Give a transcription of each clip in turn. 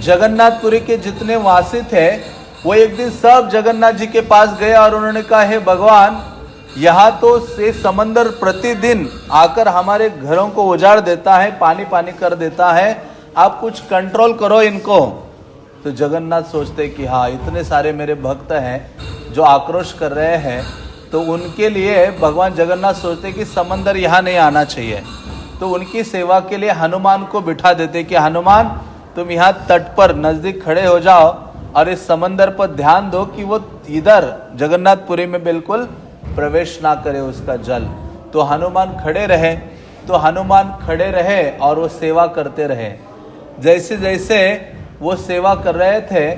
जगन्नाथपुरी के जितने वासी थे वो एक दिन सब जगन्नाथ जी के पास गए और उन्होंने कहा, हे भगवान, यहाँ तो से समंदर प्रतिदिन आकर हमारे घरों को उजाड़ देता है, पानी पानी कर देता है, आप कुछ कंट्रोल करो इनको। तो जगन्नाथ सोचते कि हाँ, इतने सारे मेरे भक्त हैं जो आक्रोश कर रहे हैं, तो उनके लिए भगवान जगन्नाथ सोचते कि समंदर यहाँ नहीं आना चाहिए। तो उनकी सेवा के लिए हनुमान को बिठा देते कि हनुमान, तुम यहाँ तट पर नजदीक खड़े हो जाओ और इस समंदर पर ध्यान दो कि वो इधर जगन्नाथपुरी में बिल्कुल प्रवेश ना करे उसका जल। तो हनुमान खड़े रहे और वो सेवा करते रहे। जैसे जैसे वो सेवा कर रहे थे,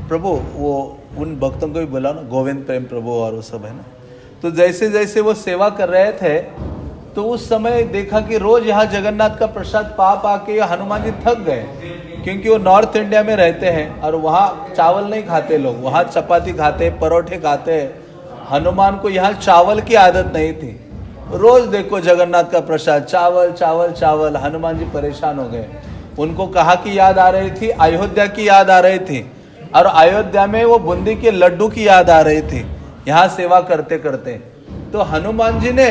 प्रभु वो उन भक्तों को भी बोला ना, गोविंद प्रेम प्रभु और वो सब है ना। तो जैसे जैसे वो सेवा कर रहे थे तो उस समय देखा कि रोज यहाँ जगन्नाथ का प्रसाद पा के हनुमान जी थक गए, क्योंकि वो नॉर्थ इंडिया में रहते हैं और वहाँ चावल नहीं खाते लोग, वहाँ चपाती खाते, परोठे खाते। हनुमान को यहाँ चावल की आदत नहीं थी। रोज देखो जगन्नाथ का प्रसाद, चावल चावल चावल। हनुमान जी परेशान हो गए। उनको कहा की याद आ रही थी, अयोध्या की याद आ रही थी, और अयोध्या में वो बूंदी के लड्डू की याद आ रही थी यहाँ सेवा करते करते। तो हनुमान जी ने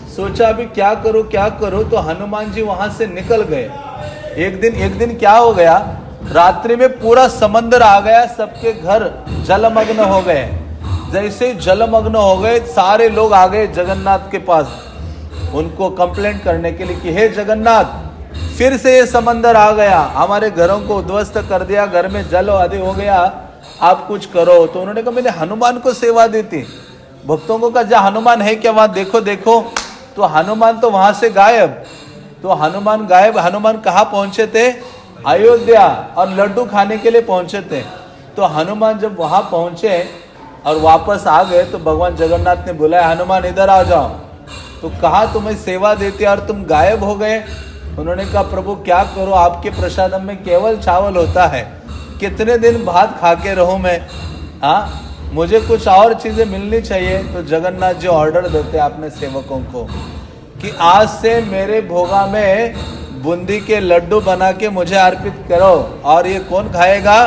सोचा अभी क्या करूं। तो हनुमान जी वहां से निकल गए। एक दिन क्या हो गया, रात्रि में पूरा समंदर आ गया, सबके घर जलमग्न हो गए। जैसे जलमग्न हो गए, सारे लोग आ गए जगन्नाथ के पास उनको कंप्लेंट करने के लिए कि हे जगन्नाथ, फिर से ये समंदर आ गया, हमारे घरों को उद्ध्वस्त कर दिया, घर में जल आदि हो गया, आप कुछ करो। तो उन्होंने कहा मैंने हनुमान को सेवा दी थी। भक्तों को कहा जा हनुमान है क्या वहां देखो। तो हनुमान तो वहां से गायब। तो हनुमान गायब। हनुमान कहाँ पहुंचे थे? अयोध्या, और लड्डू खाने के लिए पहुंचे थे। तो हनुमान जब वहां पहुंचे और वापस आ गए तो भगवान जगन्नाथ ने बुलाया, हनुमान इधर आ जाओ। तो कहा तुम्हें सेवा देते और तुम गायब हो गए। उन्होंने कहा प्रभु क्या करो, आपके प्रसादम में केवल चावल होता है, कितने दिन भात खा के रहूं मैं, हाँ मुझे कुछ और चीजें मिलनी चाहिए। तो जगन्नाथ जी ऑर्डर देते अपने सेवकों को कि आज से मेरे भोगा में बूंदी के लड्डू बना के मुझे अर्पित करो, और ये कौन खाएगा?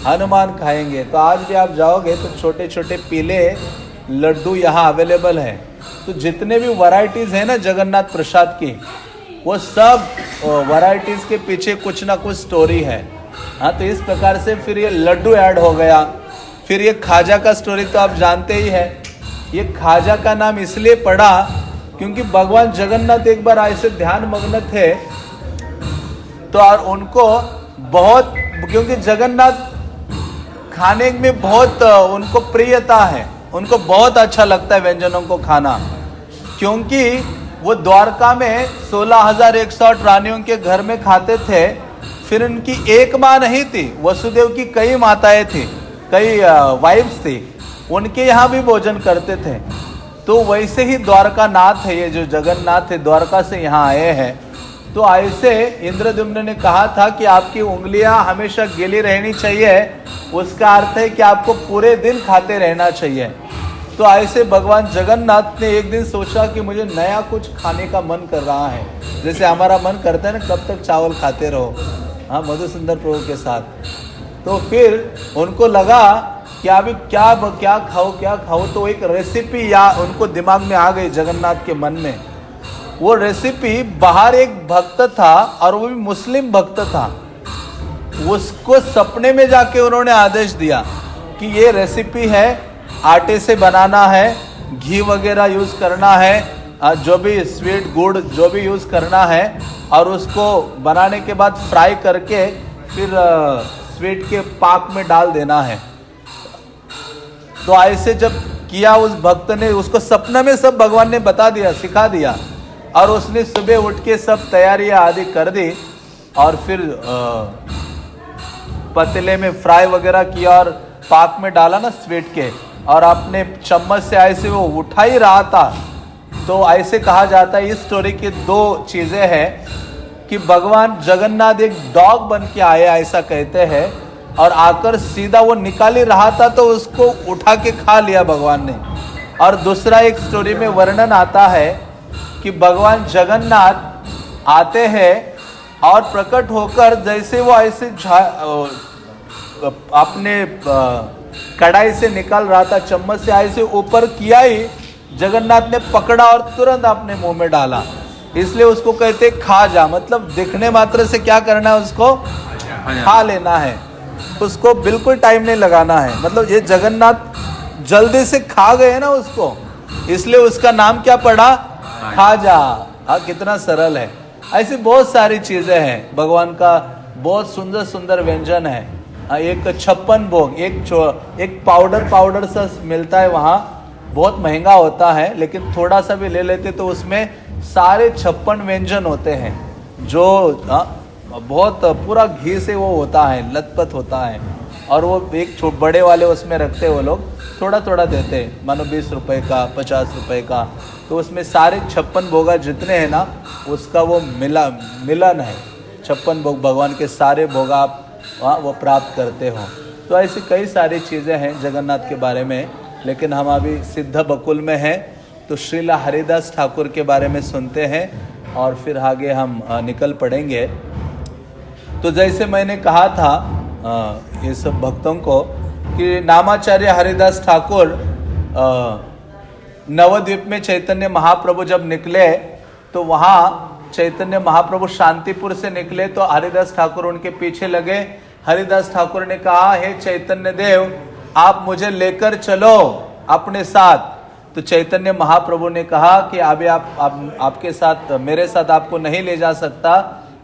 हनुमान खाएंगे। तो आज भी आप जाओगे तो छोटे छोटे पीले लड्डू यहाँ अवेलेबल हैं। तो जितने भी वैरायटीज है ना जगन्नाथ प्रसाद की, वो सब वैरायटीज के पीछे कुछ ना कुछ स्टोरी है। हाँ, तो इस प्रकार से फिर ये लड्डू ऐड हो गया। फिर ये खाजा का स्टोरी तो आप जानते ही है। ये खाजा का नाम इसलिए पड़ा क्योंकि भगवान जगन्नाथ एक बार ऐसे ध्यान मग्न थे तो और उनको बहुत, क्योंकि जगन्नाथ खाने में बहुत उनको प्रियता है, उनको बहुत अच्छा लगता है व्यंजनों को खाना, क्योंकि वो द्वारका में 16,108 रानियों के घर में खाते थे। फिर उनकी एक माँ नहीं थी, वसुदेव की कई माताएं थी, कई वाइफ्स थी, उनके यहाँ भी भोजन करते थे। तो वैसे ही द्वारका नाथ है, ये जो जगन्नाथ है द्वारका से यहाँ आए हैं। तो ऐसे इंद्रद्युम्न ने कहा था कि आपकी उंगलियां हमेशा गीली रहनी चाहिए, उसका अर्थ है कि आपको पूरे दिन खाते रहना चाहिए। तो ऐसे भगवान जगन्नाथ ने एक दिन सोचा कि मुझे नया कुछ खाने का मन कर रहा है, जैसे हमारा मन करता है ना कब तक चावल खाते रहो, हाँ मधुसुंदर प्रभु के साथ। तो फिर उनको लगा कि अभी क्या खाओ। तो एक रेसिपी या उनको दिमाग में आ गई जगन्नाथ के मन में। वो रेसिपी, बाहर एक भक्त था और वो भी मुस्लिम भक्त था, उसको सपने में जाके उन्होंने आदेश दिया कि ये रेसिपी है, आटे से बनाना है, घी वगैरह यूज करना है, जो भी स्वीट गुड़ जो भी यूज करना है, और उसको बनाने के बाद फ्राई करके फिर स्वीट के पाक में डाल देना है। तो ऐसे जब किया उस भक्त ने, उसको सपना में सब भगवान ने बता दिया, सिखा दिया, और उसने सुबह उठ के सब तैयारियां आदि कर दी और फिर पतीले में फ्राई वगैरह किया और पाक में डाला ना स्वीट के, और अपने चम्मच से ऐसे वो उठा ही रहा था। तो ऐसे कहा जाता है, इस स्टोरी की दो चीजें हैं कि भगवान जगन्नाथ एक डॉग बन के आए, ऐसा कहते हैं, और आकर सीधा वो निकाल ही रहा था तो उसको उठा के खा लिया भगवान ने। और दूसरा एक स्टोरी में वर्णन आता है कि भगवान जगन्नाथ आते हैं और प्रकट होकर जैसे वो ऐसे अपने कढ़ाई से निकाल रहा था, चम्मच से ऐसे ऊपर किया ही जगन्नाथ ने पकड़ा और तुरंत अपने मुंह में डाला। इसलिए उसको कहते खा जा, मतलब दिखने मात्र से क्या करना है, उसको खा लेना है, उसको बिल्कुल टाइम नहीं लगाना है। मतलब ये जगन्नाथ जल्दी से खा गए ना उसको, इसलिए उसका नाम क्या पड़ा, खा जा। हाँ, कितना सरल है। ऐसी बहुत सारी चीजें हैं, भगवान का बहुत सुंदर सुंदर व्यंजन है। एक 56 भोग, एक पाउडर सा मिलता है वहाँ, बहुत महंगा होता है, लेकिन थोड़ा सा भी ले लेते तो उसमें सारे 56 व्यंजन होते हैं, जो बहुत पूरा घी से वो होता है, लथपथ होता है। और वो एक बड़े वाले उसमें रखते वो लोग, थोड़ा थोड़ा देते, मानो 20 रुपए का, 50 रुपए का। तो उसमें सारे 56 भोगा जितने हैं ना, उसका वो मिलन है। 56 भोग भगवान के सारे भोगा आप वो प्राप्त करते हो। तो ऐसी कई सारी चीज़ें हैं जगन्नाथ के बारे में, लेकिन हम अभी सिद्ध बकुल में हैं, तो श्रीला हरिदास ठाकुर के बारे में सुनते हैं और फिर आगे हम निकल पड़ेंगे। तो जैसे मैंने कहा था ये सब भक्तों को कि नामाचार्य हरिदास ठाकुर नवद्वीप में चैतन्य महाप्रभु जब निकले, तो वहाँ चैतन्य महाप्रभु शांतिपुर से निकले, तो हरिदास ठाकुर उनके पीछे लगे। हरिदास ठाकुर ने कहा, हे चैतन्य देव, आप मुझे लेकर चलो अपने साथ। तो चैतन्य महाप्रभु ने कहा कि अभी आपके साथ, मेरे साथ आपको नहीं ले जा सकता,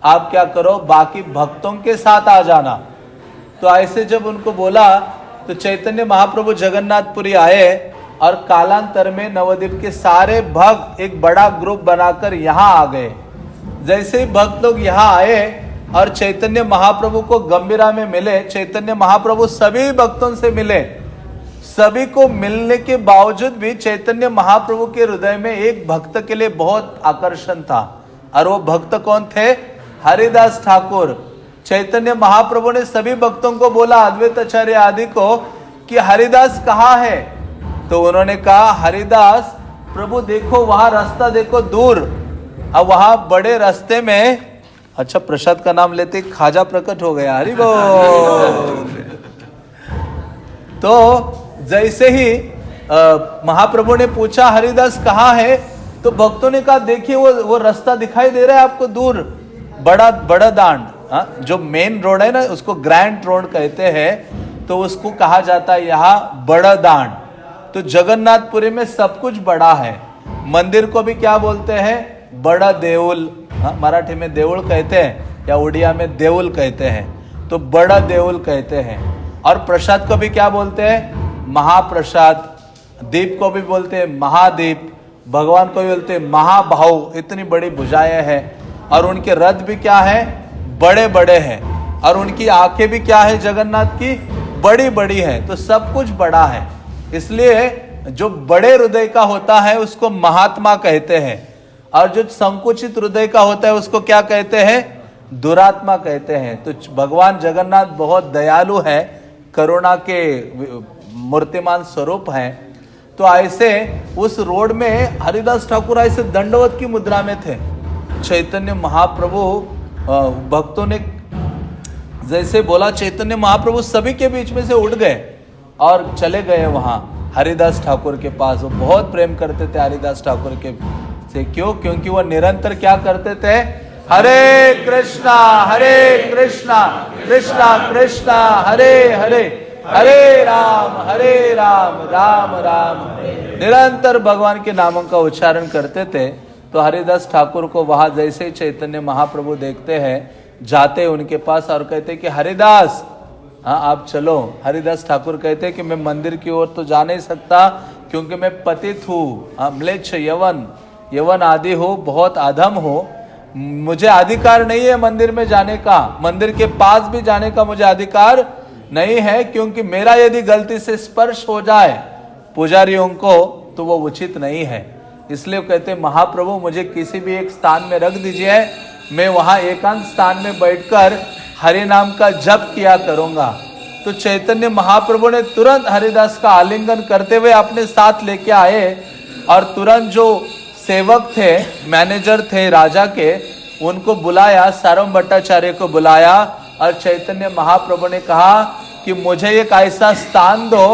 आप क्या करो, बाकी भक्तों के साथ आ जाना। तो ऐसे जब उनको बोला, तो चैतन्य महाप्रभु जगन्नाथपुरी आए और कालांतर में नवद्वीप के सारे भक्त एक बड़ा ग्रुप बनाकर यहाँ आ गए। जैसे ही भक्त लोग यहाँ आए और चैतन्य महाप्रभु को गंभीरा में मिले, चैतन्य महाप्रभु सभी भक्तों से मिले। सभी को मिलने के बावजूद भी चैतन्य महाप्रभु के हृदय में एक भक्त के लिए बहुत आकर्षण था, और वो भक्त कौन थे, हरिदास ठाकुर। चैतन्य महाप्रभु ने सभी भक्तों को बोला, अद्वैत आचार्य आदि को, कि हरिदास कहाँ है। तो उन्होंने कहा, हरिदास प्रभु देखो, वहां रास्ता देखो दूर, अब वहां बड़े रास्ते में, अच्छा प्रसाद का नाम लेते खाजा प्रकट हो गया, हरि बोल। तो जैसे ही महाप्रभु ने पूछा हरिदास कहाँ है, तो भक्तों ने कहा, देखिए वो रास्ता दिखाई दे रहा है आपको दूर, बड़ा दांड, जो मेन रोड है ना, उसको ग्रैंड रोड कहते हैं, तो उसको कहा जाता है यहाँ बड़ा दांड। तो जगन्नाथपुरी में सब कुछ बड़ा है। मंदिर को भी क्या बोलते हैं, बड़ा देउल, मराठी में देउल कहते हैं या उड़िया में देउल कहते हैं, तो बड़ा देउल कहते हैं। और प्रसाद को भी क्या बोलते हैं, महाप्रसाद। दीप को भी बोलते हैं महादीप। भगवान को भी बोलते हैं महाभाव, इतनी बड़ी भुजाएं हैं। और उनके रथ भी क्या है, बड़े बड़े हैं। और उनकी आंखें भी क्या है, जगन्नाथ की बड़ी बड़ी है। तो सब कुछ बड़ा है। इसलिए जो बड़े हृदय का होता है उसको महात्मा कहते हैं, और जो संकुचित हृदय का होता है उसको क्या कहते हैं, दुरात्मा कहते हैं। तो भगवान जगन्नाथ बहुत दयालु है, करुणा के मूर्तिमान स्वरूप हैं। तो ऐसे उस रोड में हरिदास ठाकुर ऐसे दंडवत की मुद्रा में थे। चैतन्य महाप्रभु भक्तों ने जैसे बोला, चैतन्य महाप्रभु सभी के बीच में से उठ गए और चले गए वहां हरिदास ठाकुर के पास। वो बहुत प्रेम करते थे हरिदास ठाकुर के से। क्यों? क्योंकि वो निरंतर क्या करते थे, हरे कृष्णा कृष्णा कृष्णा हरे हरे, हरे राम राम राम, निरंतर भगवान के नामों का उच्चारण करते थे। तो हरिदास ठाकुर को वहां जैसे ही चैतन्य महाप्रभु देखते हैं, जाते उनके पास और कहते कि हरिदास, हाँ आप चलो। हरिदास ठाकुर कहते कि मैं मंदिर की ओर तो जा नहीं सकता, क्योंकि मैं पतित हूँ, म्लेच्छ यवन आदि हो, बहुत अधम हो, मुझे अधिकार नहीं है मंदिर में जाने का, मंदिर के पास भी जाने का मुझे अधिकार नहीं है, क्योंकि मेरा यदि गलती से स्पर्श हो जाए पुजारियों को तो वो उचित नहीं है। इसलिए कहते महाप्रभु मुझे किसी भी एक स्थान में रख दीजिए, मैं वहां एकांत स्थान में बैठकर हरि नाम का जप किया करूंगा। तो चैतन्य महाप्रभु ने तुरंत हरिदास का आलिंगन करते हुए अपने साथ लेके आए, और तुरंत जो सेवक थे, मैनेजर थे राजा के, उनको बुलाया, सारम भट्टाचार्य को बुलाया और चैतन्य महाप्रभु ने कहा कि मुझे एक ऐसा स्थान दो,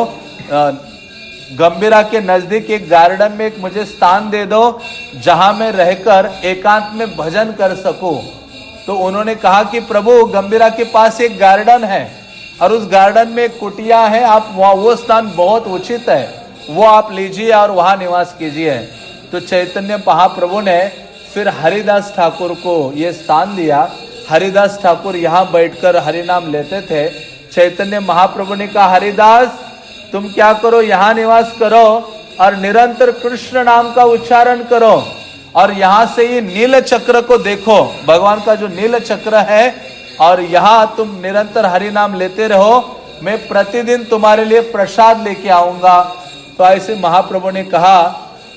गंभीरा के नजदीक एक गार्डन में एक मुझे स्थान दे दो जहां मैं रहकर एकांत में भजन कर सकूं। तो उन्होंने कहा कि प्रभु गंभीरा के पास एक गार्डन है और उस गार्डन में एक कुटिया है, आप वो स्थान बहुत उचित है, वो आप लीजिए और वहां निवास कीजिए। तो चैतन्य महाप्रभु ने फिर हरिदास ठाकुर को ये स्थान दिया। हरिदास ठाकुर यहाँ बैठकर हरिनाम लेते थे। चैतन्य महाप्रभु ने कहा, हरिदास तुम क्या करो, यहाँ निवास करो और निरंतर कृष्ण नाम का उच्चारण करो और यहाँ से ये नील चक्र को देखो, भगवान का जो नील चक्र है, और यहाँ तुम निरंतर हरि नाम लेते रहो, मैं प्रतिदिन तुम्हारे लिए प्रसाद लेके आऊंगा। तो ऐसे महाप्रभु ने कहा।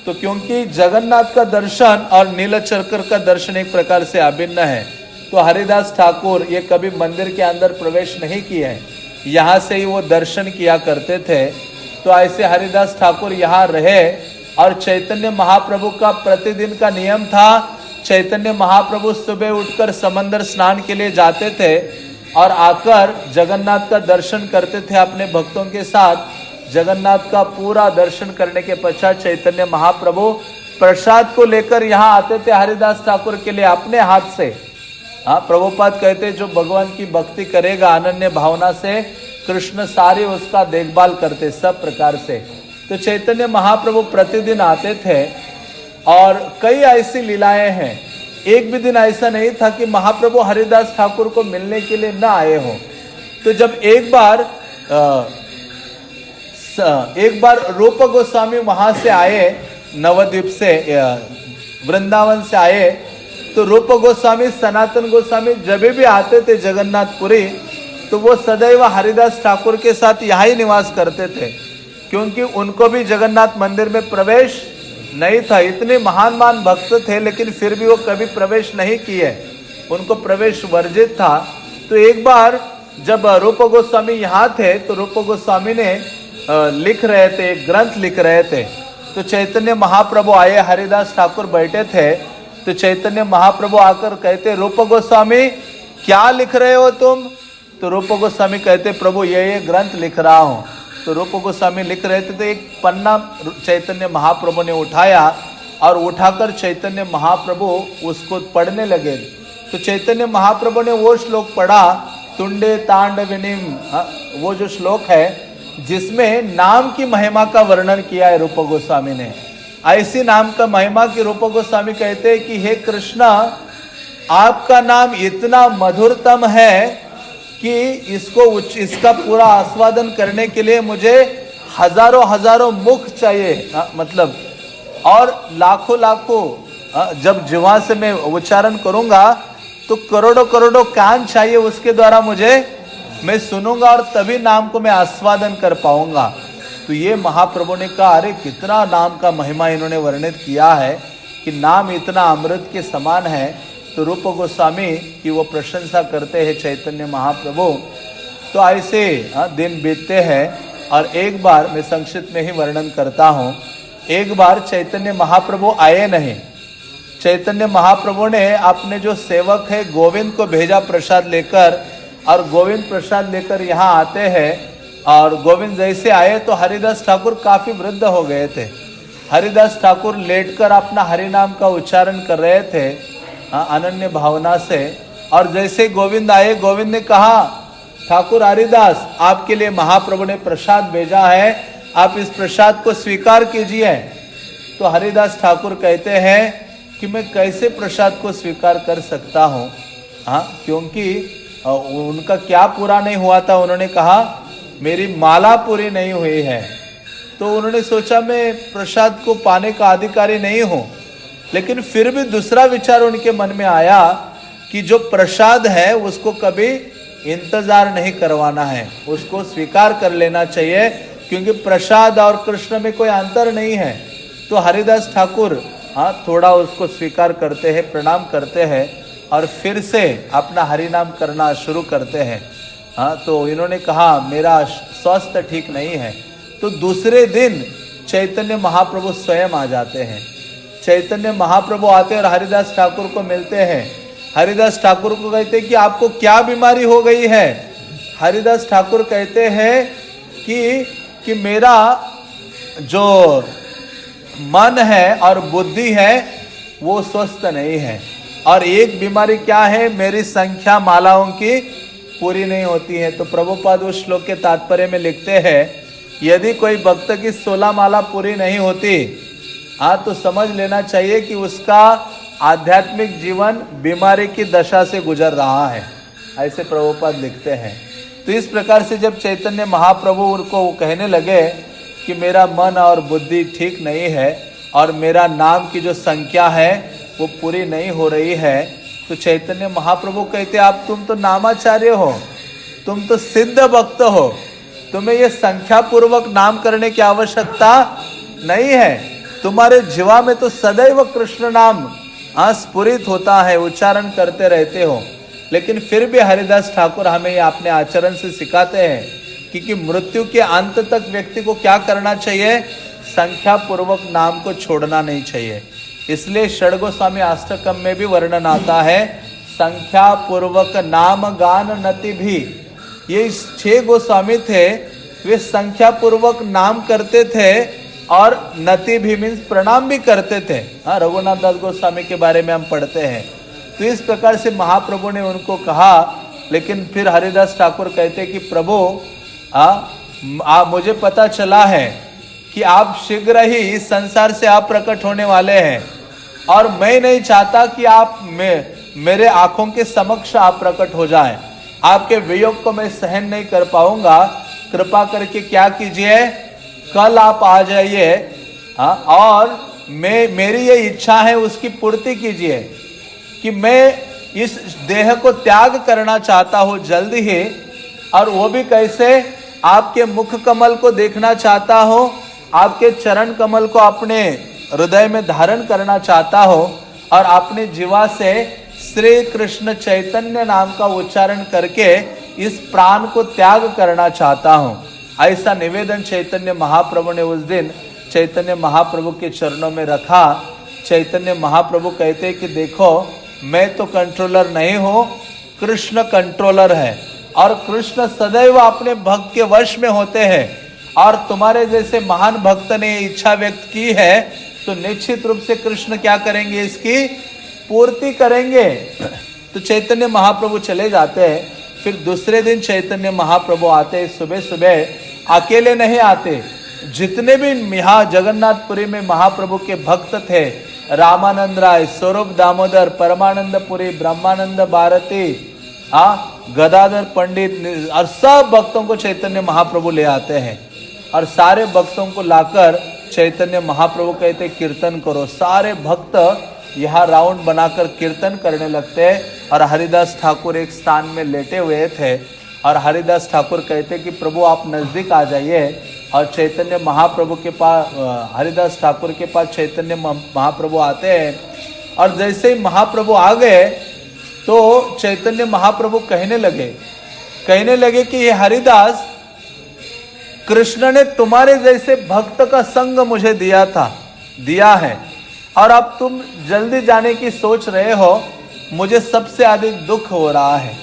तो क्योंकि जगन्नाथ का दर्शन और नील चक्र का दर्शन एक प्रकार से अभिन्न है, तो हरिदास ठाकुर ये कभी मंदिर के अंदर प्रवेश नहीं किए हैं, यहाँ से ही वो दर्शन किया करते थे। तो ऐसे हरिदास ठाकुर यहाँ रहे और चैतन्य महाप्रभु का प्रतिदिन का नियम था, चैतन्य महाप्रभु सुबह उठकर समंदर स्नान के लिए जाते थे और आकर जगन्नाथ का दर्शन करते थे अपने भक्तों के साथ। जगन्नाथ का पूरा दर्शन करने के पश्चात चैतन्य महाप्रभु प्रसाद को लेकर यहाँ आते थे हरिदास ठाकुर के लिए अपने हाथ से। हाँ, प्रभुपाद कहते जो भगवान की भक्ति करेगा अनन्य भावना से, कृष्ण सारे उसका देखभाल करते सब प्रकार से। तो चैतन्य महाप्रभु प्रतिदिन आते थे और कई ऐसी लीलाएं हैं। एक भी दिन ऐसा नहीं था कि महाप्रभु हरिदास ठाकुर को मिलने के लिए न आए हो। तो जब एक बार रूप गोस्वामी वहां से आए, नवद्वीप से, वृंदावन से आए, तो रूप गोस्वामी, सनातन गोस्वामी जब भी आते थे जगन्नाथपुरी, तो वो सदैव हरिदास ठाकुर के साथ यहाँ ही निवास करते थे, क्योंकि उनको भी जगन्नाथ मंदिर में प्रवेश नहीं था। इतने महान भक्त थे लेकिन फिर भी वो कभी प्रवेश नहीं किए, उनको प्रवेश वर्जित था। तो एक बार जब रूप गोस्वामी यहाँ थे तो रूप गोस्वामी ने लिख रहे थे, एक ग्रंथ लिख रहे थे। तो चैतन्य महाप्रभु आए, हरिदास ठाकुर बैठे थे। तो चैतन्य महाप्रभु आकर कहते, रूप गोस्वामी क्या लिख रहे हो तुम? तो रूप गोस्वामी कहते, प्रभु ये ग्रंथ लिख रहा हूँ। तो रूप गोस्वामी लिख रहे थे, तो एक पन्ना चैतन्य महाप्रभु ने उठाया और उठाकर चैतन्य महाप्रभु उसको पढ़ने लगे। तो चैतन्य महाप्रभु ने वो श्लोक पढ़ा, तुंडे तांडविनीम, वो जो श्लोक है जिसमें नाम की महिमा का वर्णन किया है रूप गोस्वामी ने। ऐसी नाम का महिमा की रूप गोस्वामी कहते हैं कि हे कृष्णा, आपका नाम इतना मधुरतम है कि इसका पूरा आस्वादन करने के लिए मुझे हजारों मुख चाहिए, मतलब, और लाखों जब जीवा से मैं उच्चारण करूंगा तो करोड़ों कान चाहिए, उसके द्वारा मैं सुनूंगा और तभी नाम को मैं आस्वादन कर पाऊंगा। तो ये महाप्रभु ने कहा, अरे कितना नाम का महिमा इन्होंने वर्णित किया है कि नाम इतना अमृत के समान है। तो रूप गोस्वामी की वो प्रशंसा करते हैं चैतन्य महाप्रभु। तो ऐसे दिन बीतते हैं और एक बार मैं संक्षिप्त में ही वर्णन करता हूँ। एक बार चैतन्य महाप्रभु आए नहीं। चैतन्य महाप्रभु ने अपने जो सेवक है गोविंद को भेजा प्रसाद लेकर, और गोविंद प्रसाद लेकर यहाँ आते हैं। और गोविंद जैसे आए तो हरिदास ठाकुर काफी वृद्ध हो गए थे। हरिदास ठाकुर लेटकर अपना हरि नाम का उच्चारण कर रहे थे अनन्य भावना से। और जैसे गोविंद आए, गोविंद ने कहा, ठाकुर हरिदास, आपके लिए महाप्रभु ने प्रसाद भेजा है, आप इस प्रसाद को स्वीकार कीजिए। तो हरिदास ठाकुर कहते हैं कि मैं कैसे प्रसाद को स्वीकार कर सकता हूँ, क्योंकि उनका क्या पूरा नहीं हुआ था। उन्होंने कहा मेरी माला पूरी नहीं हुई है। तो उन्होंने सोचा मैं प्रसाद को पाने का अधिकारी नहीं हूँ। लेकिन फिर भी दूसरा विचार उनके मन में आया कि जो प्रसाद है उसको कभी इंतजार नहीं करवाना है, उसको स्वीकार कर लेना चाहिए, क्योंकि प्रसाद और कृष्ण में कोई अंतर नहीं है। तो हरिदास ठाकुर थोड़ा उसको स्वीकार करते हैं, प्रणाम करते हैं और फिर से अपना हरि नाम करना शुरू करते हैं। तो इन्होंने कहा मेरा स्वास्थ्य ठीक नहीं है। तो दूसरे दिन चैतन्य महाप्रभु स्वयं आ जाते हैं। चैतन्य महाप्रभु आते और हरिदास ठाकुर को मिलते हैं। हरिदास ठाकुर को कहते हैं कि आपको क्या बीमारी हो गई है। हरिदास ठाकुर कहते हैं कि मेरा जो मन है और बुद्धि है वो स्वस्थ नहीं है, और एक बीमारी क्या है, मेरी संख्या मालाओं की पूरी नहीं होती है। तो प्रभुपाद उस श्लोक के तात्पर्य में लिखते हैं, यदि कोई भक्त की 16 माला पूरी नहीं होती, तो समझ लेना चाहिए कि उसका आध्यात्मिक जीवन बीमारी की दशा से गुजर रहा है, ऐसे प्रभुपाद लिखते हैं। तो इस प्रकार से जब चैतन्य महाप्रभु उनको कहने लगे कि मेरा मन और बुद्धि ठीक नहीं है और मेरा नाम की जो संख्या है वो पूरी नहीं हो रही है, तो चैतन्य महाप्रभु कहते आप तुम तो नामाचार्य हो, तुम तो सिद्ध भक्त हो, तुम्हें ये संख्या पूर्वक नाम करने की आवश्यकता नहीं है, तुम्हारे जीवा में तो सदैव कृष्ण नाम स्फुरित होता है, उच्चारण करते रहते हो। लेकिन फिर भी हरिदास ठाकुर हमें ये अपने आचरण से सिखाते हैं कि मृत्यु के अंत तक व्यक्ति को क्या करना चाहिए, संख्या पूर्वक नाम को छोड़ना नहीं चाहिए। इसलिए षड गोस्वामी अष्टकम में भी वर्णन आता है, संख्या पूर्वक नाम गान नति भी। ये 6 गोस्वामी थे, वे संख्या पूर्वक नाम करते थे और नति भी मीन्स प्रणाम भी करते थे। रघुनाथ दास गोस्वामी के बारे में हम पढ़ते हैं। तो इस प्रकार से महाप्रभु ने उनको कहा, लेकिन फिर हरिदास ठाकुर कहते कि प्रभु मुझे पता चला है कि आप शीघ्र ही इस संसार से आप प्रकट होने वाले हैं, और मैं नहीं चाहता कि आप मेरे आंखों के समक्ष आप प्रकट हो जाएं। आपके वियोग को मैं सहन नहीं कर पाऊंगा, कृपा करके क्या कीजिए, कल आप आ जाइए और मेरी ये इच्छा है उसकी पूर्ति कीजिए कि मैं इस देह को त्याग करना चाहता हूँ जल्दी ही, और वो भी कैसे, आपके मुख कमल को देखना चाहता हूँ, आपके चरण कमल को अपने हृदय में धारण करना चाहता हो, और अपने जीवा से श्री कृष्ण चैतन्य नाम का उच्चारण करके इस प्राण को त्याग करना चाहता हूँ। ऐसा निवेदन चैतन्य महाप्रभु ने उस दिन चैतन्य महाप्रभु के चरणों में रखा। चैतन्य महाप्रभु कहते कि देखो, मैं तो कंट्रोलर नहीं हूँ, कृष्ण कंट्रोलर है, और कृष्ण सदैव अपने भक्त के वश में होते हैं, और तुम्हारे जैसे महान भक्त ने इच्छा व्यक्त की है तो निश्चित रूप से कृष्ण क्या करेंगे, इसकी पूर्ति करेंगे। तो चैतन्य महाप्रभु चले जाते हैं। फिर दूसरे दिन चैतन्य महाप्रभु आते, सुबह सुबह अकेले नहीं आते, जितने भी यहाँ जगन्नाथपुरी में महाप्रभु के भक्त थे, रामानंद राय, स्वरूप दामोदर, परमानंद पुरी, ब्रह्मानंद भारती, गदाधर पंडित, और सब भक्तों को चैतन्य महाप्रभु ले आते हैं, और सारे भक्तों को लाकर चैतन्य महाप्रभु कहते कीर्तन करो। सारे भक्त यहाँ राउंड बनाकर कीर्तन करने लगते हैं, और हरिदास ठाकुर एक स्थान में लेटे हुए थे, और हरिदास ठाकुर कहते कि प्रभु आप नजदीक आ जाइए, और चैतन्य महाप्रभु के पास, हरिदास ठाकुर के पास चैतन्य महाप्रभु आते हैं, और जैसे ही महाप्रभु आ गए तो चैतन्य महाप्रभु कहने लगे कि ये हरिदास, कृष्ण ने तुम्हारे जैसे भक्त का संग मुझे दिया है, और अब तुम जल्दी जाने की सोच रहे हो, मुझे सबसे अधिक दुख हो रहा है।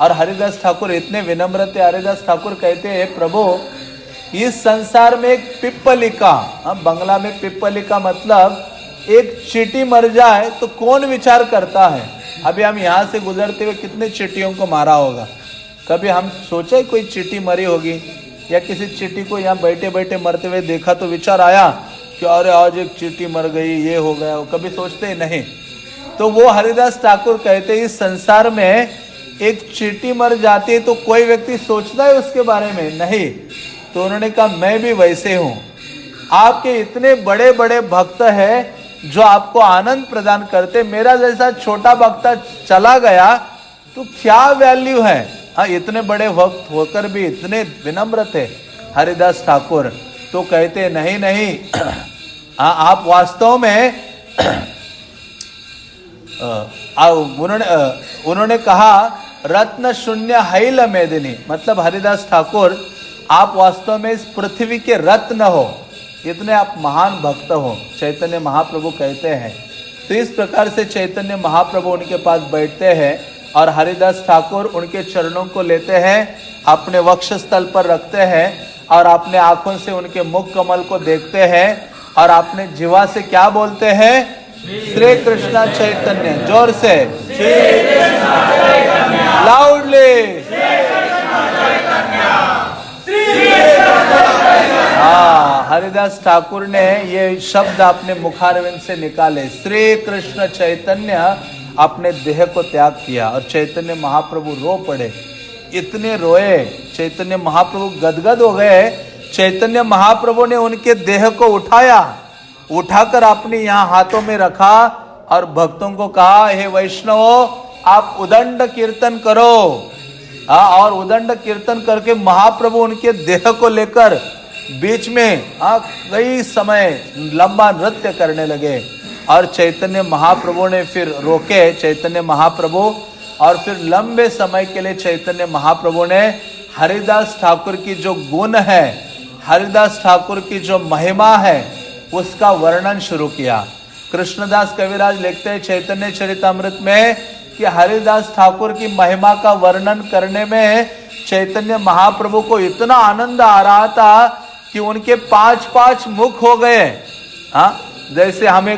और हरिदास ठाकुर इतने विनम्र थे, हरिदास ठाकुर कहते हैं प्रभु, इस संसार में एक पिप्पलिका, बंगला में पिप्पलिका मतलब एक चींटी मर जाए तो कौन विचार करता है। अभी हम यहाँ से गुजरते हुए कितने चींटियों को मारा होगा, कभी हम सोचे कोई चींटी मरी होगी, या किसी चींटी को यहाँ बैठे बैठे मरते हुए देखा तो विचार आया कि अरे आज एक चींटी मर गई, ये हो गया, वो कभी सोचते ही नहीं। तो वो हरिदास ठाकुर कहते इस संसार में एक चींटी मर जाती है तो कोई व्यक्ति सोचता है उसके बारे में नहीं। तो उन्होंने कहा मैं भी वैसे हूँ, आपके इतने बड़े बड़े भक्त हैं जो आपको आनंद प्रदान करते, मेरा जैसा छोटा भक्त चला गया तो क्या वैल्यू है। इतने बड़े भक्त होकर भी इतने विनम्र थे हरिदास ठाकुर। तो कहते नहीं आप वास्तव में उन्होंने कहा रत्न शून्य हैल मेदिनी, मतलब हरिदास ठाकुर आप वास्तव में इस पृथ्वी के रत्न हो, इतने आप महान भक्त हो। चैतन्य महाप्रभु कहते हैं तो इस प्रकार से चैतन्य महाप्रभु उनके पास बैठते हैं और हरिदास ठाकुर उनके चरणों को लेते हैं, अपने वक्षस्थल पर रखते हैं और अपने आंखों से उनके मुख कमल को देखते हैं और अपने जीवा से क्या बोलते हैं? श्री कृष्ण चैतन्य। जोर से लाउडली। हाँ, हरिदास ठाकुर ने ये शब्द अपने मुखारविंद से निकाले, श्री कृष्ण चैतन्य अपने देह को त्याग किया और चैतन्य महाप्रभु रो पड़े। इतने रोए, चैतन्य महाप्रभु गदगद हो गए। चैतन्य महाप्रभु ने उनके देह को उठाया, उठाकर अपने यहाँ हाथों में रखा और भक्तों को कहा, हे वैष्णवों, आप उदंड कीर्तन करो। और उदंड कीर्तन करके महाप्रभु उनके देह को लेकर बीच में कई समय लंबा नृत्य करने लगे और चैतन्य महाप्रभु ने फिर रोके चैतन्य महाप्रभु, और फिर लंबे समय के लिए चैतन्य महाप्रभु ने हरिदास ठाकुर की जो गुण है, हरिदास ठाकुर की जो महिमा है, उसका वर्णन शुरू किया। कृष्णदास कविराज लिखते हैं चैतन्य चरितामृत में कि हरिदास ठाकुर की महिमा का वर्णन करने में चैतन्य महाप्रभु को इतना आनंद आ रहा था कि उनके 5-5 मुख हो गए। जैसे हमें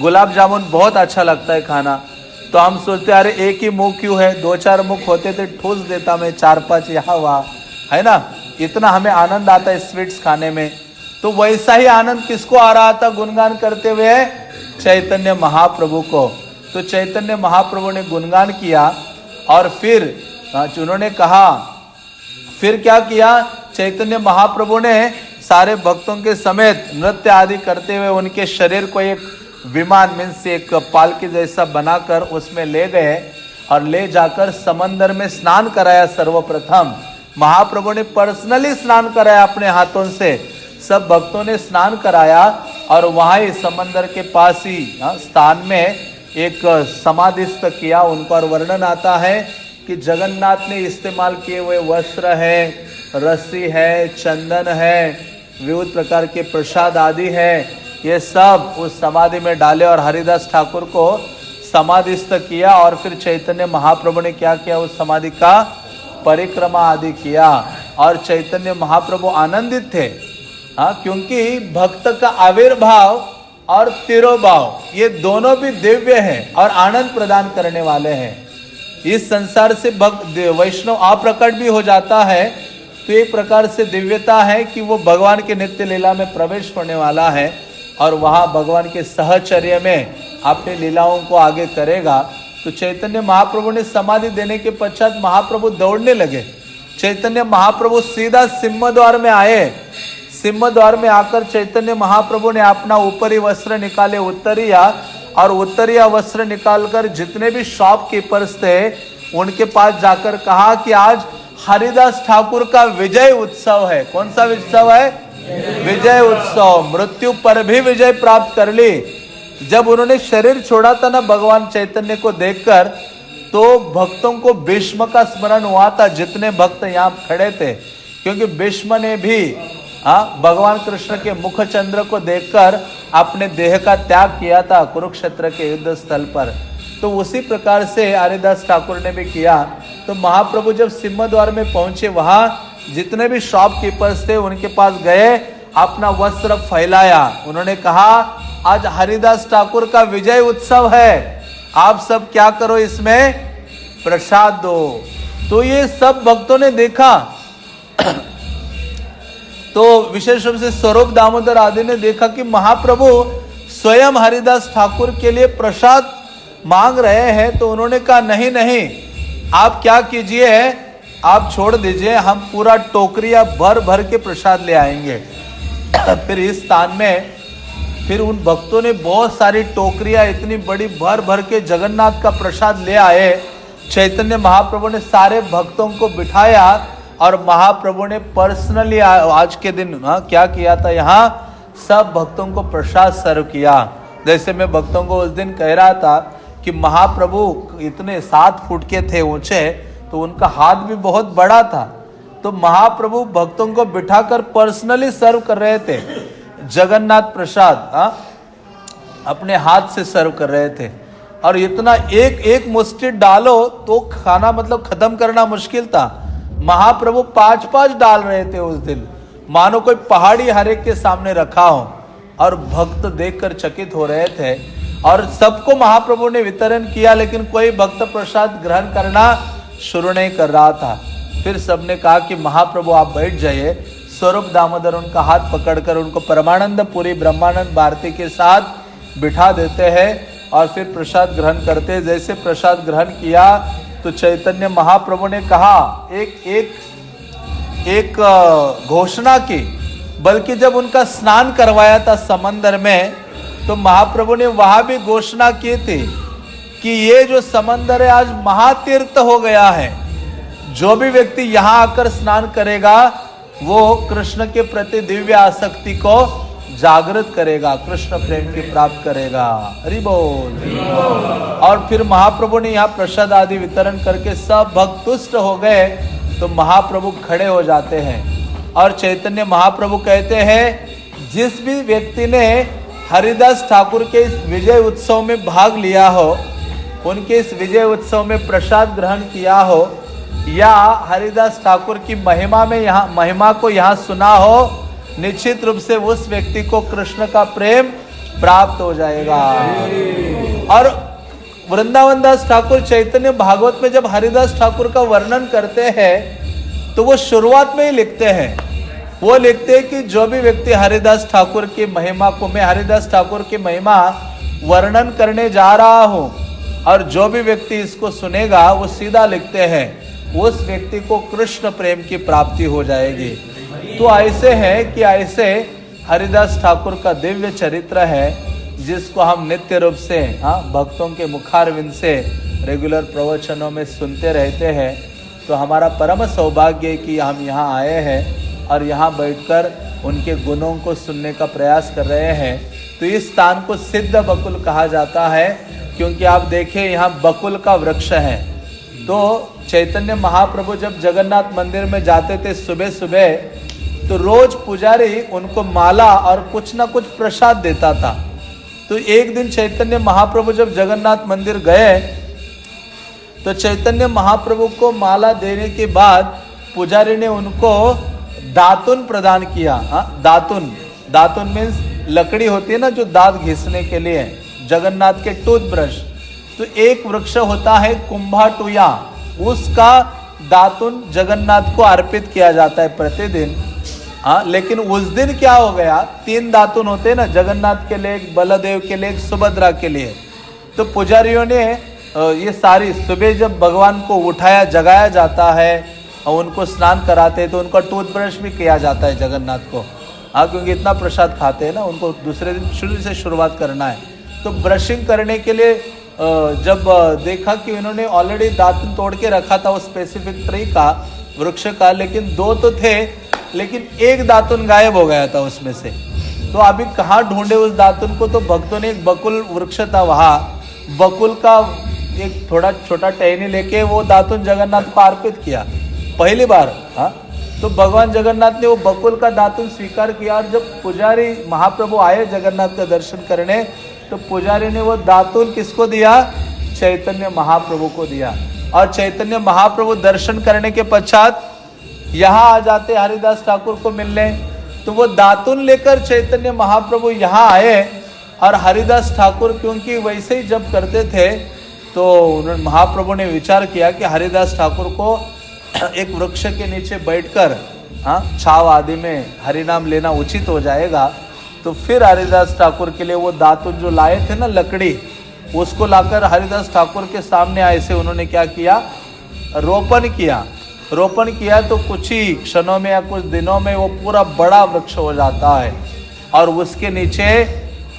गुलाब जामुन बहुत अच्छा लगता है खाना, तो हम सोचते अरे एक ही मुख क्यों है, 2-4 मुख होते थे ठूस देता मैं 4-5 यहाँ वहाँ, है ना। इतना हमें आनंद आता है स्वीट्स खाने में। तो वैसा ही आनंद किसको आ रहा था गुणगान करते हुए? चैतन्य महाप्रभु को। तो चैतन्य महाप्रभु ने गुणगान किया और फिर उन्होंने कहा, फिर क्या किया? चैतन्य महाप्रभु ने सारे भक्तों के समेत नृत्य आदि करते हुए उनके शरीर को एक विमान मीन्स एक पालकी जैसा बनाकर उसमें ले गए और ले जाकर समंदर में स्नान कराया। सर्वप्रथम महाप्रभु ने पर्सनली स्नान कराया अपने हाथों से, सब भक्तों ने स्नान कराया और वहां ही समंदर के पास ही स्थान में एक समाधिस्थ किया। उनका वर्णन आता है कि जगन्नाथ ने इस्तेमाल किए हुए वस्त्र है, रस्सी है, चंदन है, विविध प्रकार के प्रसाद आदि है, ये सब उस समाधि में डाले और हरिदास ठाकुर को समाधिस्थ किया। और फिर चैतन्य महाप्रभु ने क्या किया? उस समाधि का परिक्रमा आदि किया और चैतन्य महाप्रभु आनंदित थे। क्योंकि भक्त का आविर्भाव और तिरोभाव ये दोनों भी दिव्य हैं और आनंद प्रदान करने वाले हैं। इस संसार से भक्त वैष्णव अप्रकट भी हो जाता है तो एक प्रकार से दिव्यता है कि वो भगवान के नित्य लीला में प्रवेश होने वाला है और वहाँ भगवान के सहचर्य में अपनी लीलाओं को आगे करेगा। तो चैतन्य महाप्रभु ने समाधि देने के पश्चात महाप्रभु दौड़ने लगे। चैतन्य महाप्रभु सीधा सिंह द्वार में आए। सिंह द्वार में आकर चैतन्य महाप्रभु ने अपना ऊपरी वस्त्र निकाले, उत्तरिया, और उत्तरिया वस्त्र निकालकर जितने भी शॉपकीपर्स थे उनके पास जाकर कहा कि आज हरिदास ठाकुर का विजय उत्सव है। कौन सा उत्सव है? विजय उत्सव। मृत्यु पर भी विजय प्राप्त कर ली। जब उन्होंने शरीर छोड़ा था ना भगवान चैतन्य को देखकर, तो भक्तों को भीष्म का स्मरण हुआ था, जितने भक्त यहाँ खड़े थे, क्योंकि भीष्म ने भी भगवान कृष्ण के मुख चंद्र को देखकर अपने देह का त्याग किया था कुरुक्षेत्र के युद्ध स्थल पर। तो उसी प्रकार से हरिदास ठाकुर ने भी किया। तो महाप्रभु जब सिंह द्वार में पहुंचे, वहां जितने भी शॉपकीपर्स थे उनके पास गए, अपना वस्त्र फैलाया। उन्होंने कहा आज हरिदास ठाकुर का विजय उत्सव है, आप सब क्या करो, इसमें प्रसाद दो। तो ये सब भक्तों ने देखा। तो विशेष रूप से स्वरूप दामोदर आदि ने देखा कि महाप्रभु स्वयं हरिदास ठाकुर के लिए प्रसाद मांग रहे हैं। तो उन्होंने कहा नहीं नहीं, आप क्या कीजिए, आप छोड़ दीजिए, हम पूरा टोकरिया भर भर के प्रसाद ले आएंगे। फिर इस स्थान में फिर उन भक्तों ने बहुत सारी टोकरिया इतनी बड़ी भर भर के जगन्नाथ का प्रसाद ले आए। चैतन्य महाप्रभु ने सारे भक्तों को बिठाया और महाप्रभु ने पर्सनली आज के दिन क्या किया था, यहाँ सब भक्तों को प्रसाद सर्व किया। जैसे मैं भक्तों को उस दिन कह रहा था कि महाप्रभु इतने 7 फुट के थे ऊंचे, तो उनका हाथ भी बहुत बड़ा था। तो महाप्रभु भक्तों को बिठाकर पर्सनली सर्व कर रहे थे जगन्नाथ प्रसाद। अपने हाथ से सर्व कर रहे थे, और इतना एक एक मुष्टि डालो तो खाना मतलब खत्म करना मुश्किल था। महाप्रभु 5-5 डाल रहे थे उस दिन, मानो कोई पहाड़ी हर एक के सामने रखा हो, और भक्त देखकर चकित हो रहे थे। और सबको महाप्रभु ने वितरण किया, लेकिन कोई भक्त प्रसाद ग्रहण करना शुरू नहीं कर रहा था। फिर सबने कहा कि महाप्रभु आप बैठ जाइए। स्वरूप दामोदर उनका हाथ पकड़कर उनको परमानंद पुरी ब्रह्मानंद भारती के साथ बिठा देते हैं, और फिर प्रसाद ग्रहण करते। जैसे प्रसाद ग्रहण किया तो चैतन्य महाप्रभु ने कहा, एक घोषणा की, बल्कि जब उनका स्नान करवाया था समंदर में, तो महाप्रभु ने वहां भी घोषणा की थी कि ये जो समंदर है आज महातीर्थ हो गया है। जो भी व्यक्ति यहाँ आकर स्नान करेगा वो कृष्ण के प्रति दिव्य आसक्ति को जागृत करेगा, कृष्ण प्रेम की प्राप्त करेगा। हरि बोल। और फिर महाप्रभु ने यहाँ प्रसाद आदि वितरण करके सब भक्त तुष्ट हो गए। तो महाप्रभु खड़े हो जाते हैं और चैतन्य महाप्रभु कहते हैं, जिस भी व्यक्ति ने हरिदास ठाकुर के इस विजय उत्सव में भाग लिया हो, उनके इस विजय उत्सव में प्रसाद ग्रहण किया हो, या हरिदास ठाकुर की महिमा को यहाँ सुना हो, निश्चित रूप से उस व्यक्ति को कृष्ण का प्रेम प्राप्त हो जाएगा। और वृंदावन दास ठाकुर चैतन्य भागवत में जब हरिदास ठाकुर का वर्णन करते हैं तो वो शुरुआत में ही लिखते हैं, वो लिखते हैं कि जो भी व्यक्ति हरिदास ठाकुर की महिमा को, मैं हरिदास ठाकुर की महिमा वर्णन करने जा रहा हूँ, और जो भी व्यक्ति इसको सुनेगा, वो सीधा लिखते हैं उस व्यक्ति को कृष्ण प्रेम की प्राप्ति हो जाएगी। तो ऐसे है कि ऐसे हरिदास ठाकुर का दिव्य चरित्र है, जिसको हम नित्य रूप से भक्तों के मुखारविंद से रेगुलर प्रवचनों में सुनते रहते हैं। तो हमारा परम सौभाग्य है कि हम यहाँ आए हैं और यहाँ बैठकर उनके गुणों को सुनने का प्रयास कर रहे हैं। तो इस स्थान को सिद्ध बकुल कहा जाता है, क्योंकि आप देखें यहाँ बकुल का वृक्ष है। तो चैतन्य महाप्रभु जब जगन्नाथ मंदिर में जाते थे सुबह सुबह, तो रोज पुजारी उनको माला और कुछ ना कुछ प्रसाद देता था। तो एक दिन चैतन्य महाप्रभु जब जगन्नाथ मंदिर गए, तो चैतन्य महाप्रभु को माला देने के बाद पुजारी ने उनको दातुन प्रदान किया। दातुन मीन्स लकड़ी होती है ना, जो दांत घिसने के लिए, जगन्नाथ के टूथब्रश। तो एक वृक्ष होता है कुंभाटुया, उसका दातुन जगन्नाथ को अर्पित किया जाता है प्रतिदिन। लेकिन उस दिन क्या हो गया, 3 दातुन होते हैं ना, जगन्नाथ के लिए, एक बलदेव के लिए, एक सुभद्रा के लिए। तो पुजारियों ने ये सारी, सुबह जब भगवान को उठाया जगाया जाता है और उनको स्नान कराते हैं, तो उनका टूथब्रश भी किया जाता है जगन्नाथ को। क्योंकि इतना प्रसाद खाते हैं ना, उनको दूसरे दिन शुरू से शुरुआत करना है। तो ब्रशिंग करने के लिए जब देखा कि उन्होंने ऑलरेडी दातुन तोड़ के रखा था, वो स्पेसिफिक ट्री का, वृक्ष का, लेकिन 2 तो थे, लेकिन एक दातुन गायब हो गया था उसमें से। तो अभी कहाँ ढूंढे उस दातुन को? तो भक्तों ने एक बकुल वृक्ष था वहाँ, बकुल का एक थोड़ा छोटा टहनी लेके वो दातुन जगन्नाथ को अर्पित किया पहली बार। तो भगवान जगन्नाथ ने वो बकुल का दातुन स्वीकार किया। और जब पुजारी महाप्रभु आए जगन्नाथ का दर्शन करने, तो पुजारी ने वो दातुन किसको दिया? चैतन्य महाप्रभु को दिया। और चैतन्य महाप्रभु दर्शन करने के पश्चात यहाँ आ जाते हरिदास ठाकुर को मिलने। तो वो दातुन लेकर चैतन्य महाप्रभु यहाँ आए, और हरिदास ठाकुर क्योंकि वैसे ही जब करते थे, तो उन्होंने, महाप्रभु ने विचार किया कि हरिदास ठाकुर को एक वृक्ष के नीचे बैठकर छाव आदि में हरिनाम लेना उचित हो जाएगा। तो फिर हरिदास ठाकुर के लिए वो दातुन जो लाए थे ना, लकड़ी, उसको लाकर हरिदास ठाकुर के सामने आए से उन्होंने क्या किया? रोपण किया। तो कुछ ही क्षणों में या कुछ दिनों में वो पूरा बड़ा वृक्ष हो जाता है। और उसके नीचे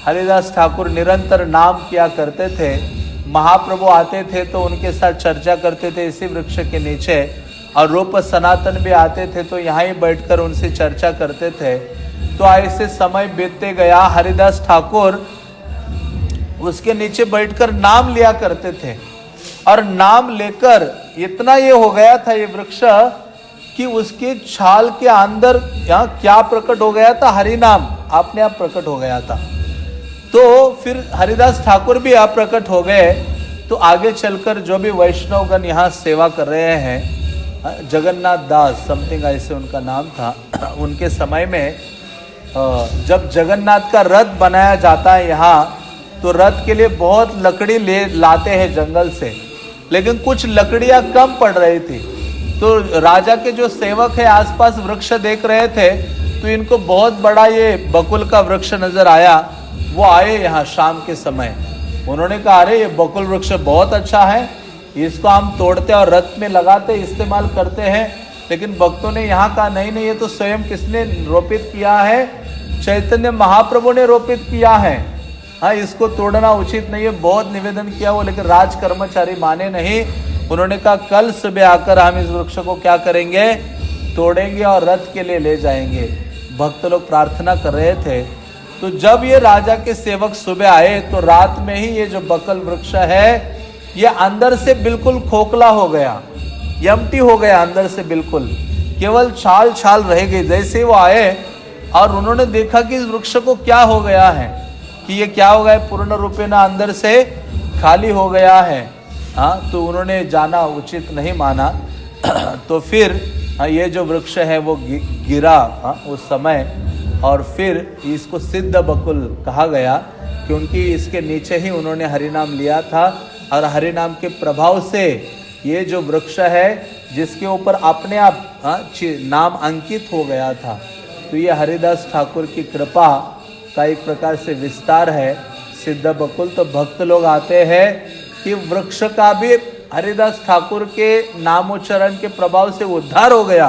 हरिदास ठाकुर निरंतर नाम किया करते थे। महाप्रभु आते थे तो उनके साथ चर्चा करते थे इसी वृक्ष के नीचे, और रूप सनातन भी आते थे तो यहाँ ही बैठकर उनसे चर्चा करते थे। तो ऐसे समय बीतते गया, हरिदास ठाकुर उसके नीचे बैठकर नाम लिया करते थे। और नाम लेकर इतना ये हो गया था ये वृक्ष कि उसके छाल के अंदर यहाँ क्या प्रकट हो गया था? हरि नाम अपने आप प्रकट हो गया था। तो फिर हरिदास ठाकुर भी अप्रकट हो गए। तो आगे चलकर जो भी वैष्णवगण यहाँ सेवा कर रहे हैं, जगन्नाथ दास समथिंग ऐसे उनका नाम था, उनके समय में जब जगन्नाथ का रथ बनाया जाता है यहाँ, तो रथ के लिए बहुत लकड़ी ले लाते हैं जंगल से, लेकिन कुछ लकड़ियां कम पड़ रही थी। तो राजा के जो सेवक है आसपास वृक्ष देख रहे थे, तो इनको बहुत बड़ा ये बकुल का वृक्ष नजर आया। वो आए यहाँ शाम के समय, उन्होंने कहा अरे ये बकुल वृक्ष बहुत अच्छा है, इसको हम तोड़ते और रथ में लगाते इस्तेमाल करते हैं। लेकिन भक्तों ने यहाँ कहा नहीं नहीं, ये तो स्वयं किसने रोपित किया है? चैतन्य महाप्रभु ने रोपित किया है। हाँ, इसको तोड़ना उचित नहीं है। बहुत निवेदन किया वो, लेकिन राज कर्मचारी माने नहीं। उन्होंने कहा कल सुबह आकर हम इस वृक्ष को क्या करेंगे? तोड़ेंगे और रथ के लिए ले जाएंगे। भक्त लोग प्रार्थना कर रहे थे। तो जब ये राजा के सेवक सुबह आए तो रात में ही ये जो बकल वृक्ष है ये अंदर से बिल्कुल खोखला हो गया, यमटी हो गया अंदर से, बिल्कुल केवल छाल छाल रह गई। जैसे वो आए और उन्होंने देखा कि इस वृक्ष को क्या हो गया है, कि ये क्या हो गया, पूर्ण रूपे ना अंदर से खाली हो गया है। हाँ, तो उन्होंने जाना उचित नहीं माना। तो फिर ये जो वृक्ष है वो गिरा उस समय, और फिर इसको सिद्ध बकुल कहा गया, क्योंकि इसके नीचे ही उन्होंने हरिनाम लिया था, और हरिनाम के प्रभाव से ये जो वृक्ष है जिसके ऊपर अपने आप नाम अंकित हो गया था। तो ये हरिदास ठाकुर की कृपा का एक प्रकार से विस्तार है सिद्ध बकुल। तो भक्त लोग आते हैं कि वृक्ष का भी हरिदास ठाकुर के नामोच्चारण के प्रभाव से उद्धार हो गया।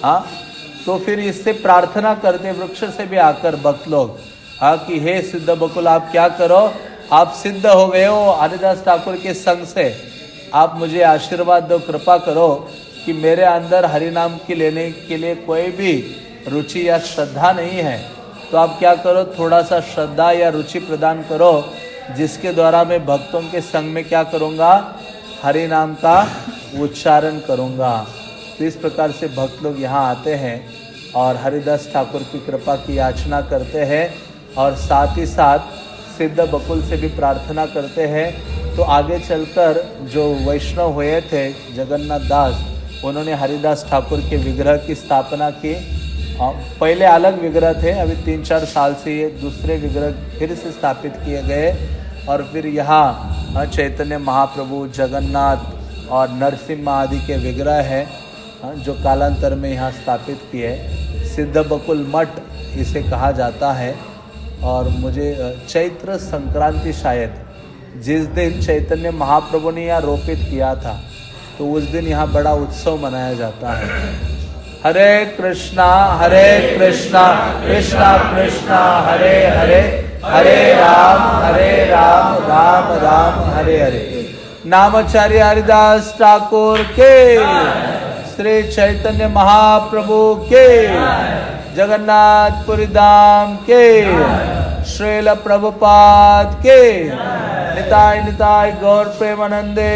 हाँ, तो फिर इससे प्रार्थना करते वृक्ष से भी आकर भक्त लोग, हाँ, कि हे सिद्ध बकुल आप क्या करो, आप सिद्ध हो गए हो हरिदास ठाकुर के संग से, आप मुझे आशीर्वाद दो, कृपा करो कि मेरे अंदर हरिनाम की लेने के लिए कोई भी रुचि या श्रद्धा नहीं है। तो आप क्या करो, थोड़ा सा श्रद्धा या रुचि प्रदान करो, जिसके द्वारा मैं भक्तों के संग में क्या करूँगा, हरि नाम का उच्चारण करूँगा। तो इस प्रकार से भक्त लोग यहाँ आते हैं और हरिदास ठाकुर की कृपा की याचना करते हैं, और साथ ही साथ सिद्ध बकुल से भी प्रार्थना करते हैं। तो आगे चलकर जो वैष्णव हुए थे जगन्नाथ दास, उन्होंने हरिदास ठाकुर के विग्रह की स्थापना की। पहले अलग विग्रह थे, अभी 3-4 साल से ये दूसरे विग्रह फिर से स्थापित किए गए, और फिर यहाँ चैतन्य महाप्रभु, जगन्नाथ और नरसिम्हा आदि के विग्रह हैं जो कालांतर में यहाँ स्थापित किए। सिद्ध बकुल मठ इसे कहा जाता है। और मुझे चैत्र संक्रांति शायद जिस दिन चैतन्य महाप्रभु ने यहाँ रोपित किया था, तो उस दिन यहाँ बड़ा उत्सव मनाया जाता है। हरे कृष्णा कृष्णा कृष्णा हरे हरे, हरे राम राम राम हरे हरे। नामाचार्य हरिदास ठाकुर के, श्री चैतन्य महाप्रभु के, जगन्नाथपुरी धाम के, श्रील प्रभुपाद के, निताय निताय गौर प्रेमानंदे।